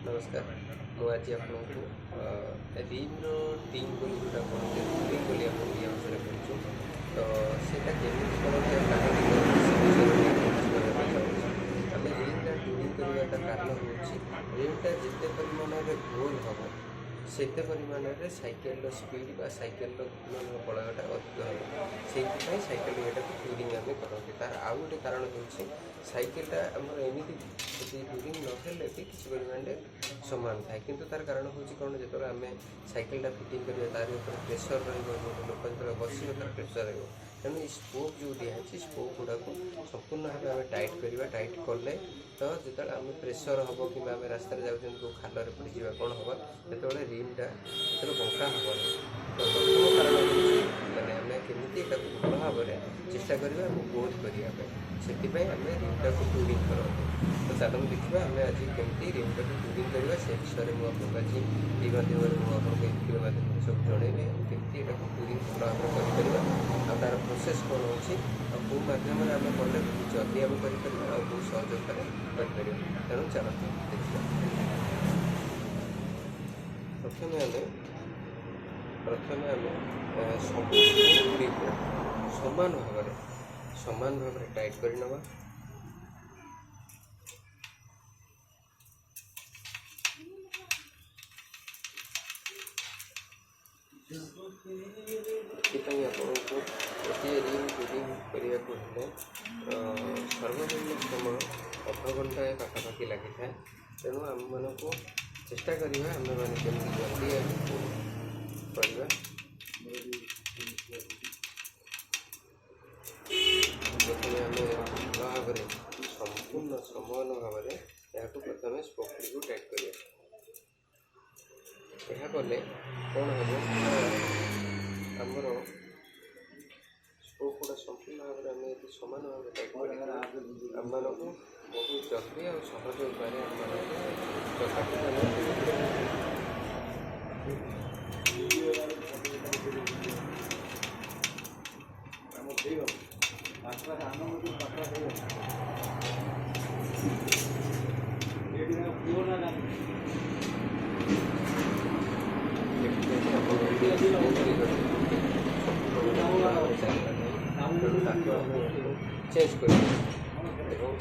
नमस्कार मु आज आपको रिम्र टीम बोली जोटा कहते टीम बोली आप अवसर करूँ तो सेटा केमी करते आम रिंगटा ट्यूनिंग करवाटा कारण हूँ रिंगटा जिते परिमाण गोल हम से परिमाण में सैकेल स्पीड सैकेल बलयटा अधिक हम से सैकेल ये ट्यूरिंग आम करते तार आउ गोटे कारण हूँ सैकेलटा आमर एमती ट्यूरिंग नहेले भी किसी परिमाण समान थाए कि तार कारण हूँ कौन जो आम सैकेलटा फिटिंग करेंगे तार प्रेसर रोक जो बस तार प्रेसर रो तेणु ये स्पोक जो दिखाई स्पोक गुड़ा संपूर्ण भाव आम टाइट करवा टाइट कले तो जो आम प्रेसर हम कि आम रास्तार जाऊँ खाल पड़जा कौन हम जो रिमटा जो बंका हम तो प्रथम कारण मानने आम केमी भल भाव चेष्टा करवा गोल करने से आम रिमटा को ट्यूरिंग करते तो चलो देखा आम आज केमी रिमटा को ट्यूरिंग करवा से विषय में आपको आज ये माध्यम मुझे भिडियो माध्यम सब जनइबी केमी यहाँ ट्यूरिंग भल भाव कर तार प्रोसेस कौन हो माध्यम आम कले जल्दी आम कर बहुत सहजतार कर तेणु चलते देखिए प्रथम आम सब सामान भाव टाइट कर नवा आपको गोटे रिंग ट्यूरिंग करने सर्वनिम्न समय अध घंटा पाखापाखि लगी था तेणु आम मान को चेष्टा करवा आम मैंने जल्दी करवा प्रथम आम भल भाव संपूर्ण समान भाव यहाँ प्रथम स्पोक को टाइट कर कले कौन हम आमर स्पोक गुड़ा संपूर्ण भाव में आम ये सामान भाव टाइट कर आम बहुत जल्दी और सहज उपाय चेंज कर लगे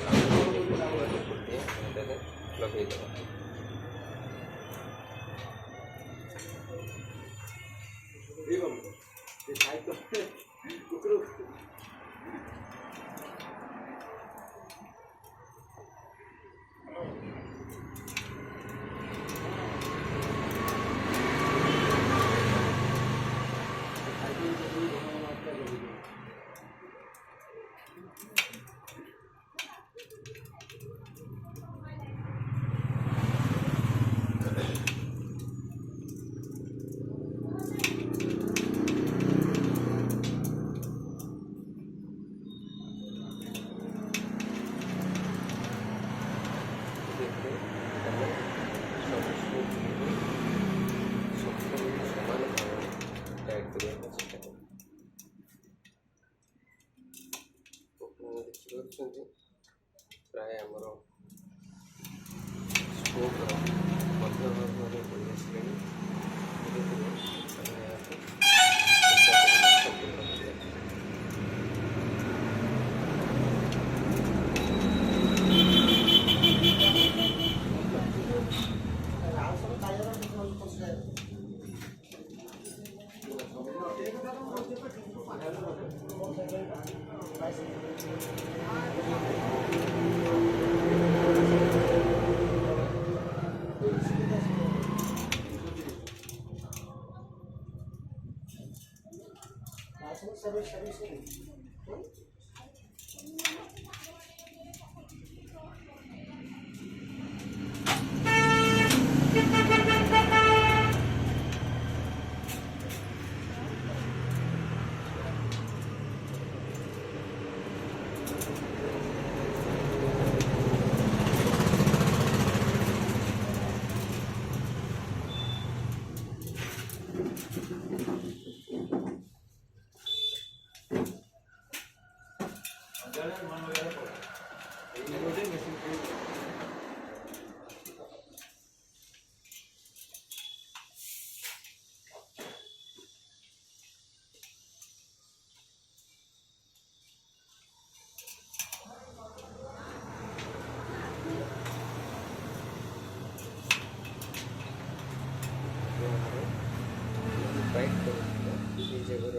प्राय आमर स्पोक मध्य भाग में पड़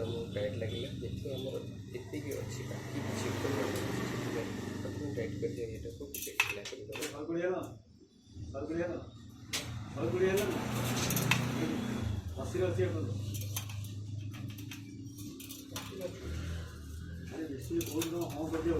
ଆମକୁ ଟାଇଟ୍ ଲାଗିଲା, ଯେହେତୁ ଆମର ଯେତିକି ଅଛି ବାକି କିଛି ଉପରେ ସେଥିପାଇଁ ପ୍ରଥମେ ଟାଇଟ୍ କରିଦିଅ ଏଇଟାକୁ ଟିକେ ଢିଲା କରିଦେବା। ବେଶୀ ବହୁତ ହଁ କରିଦିଅ।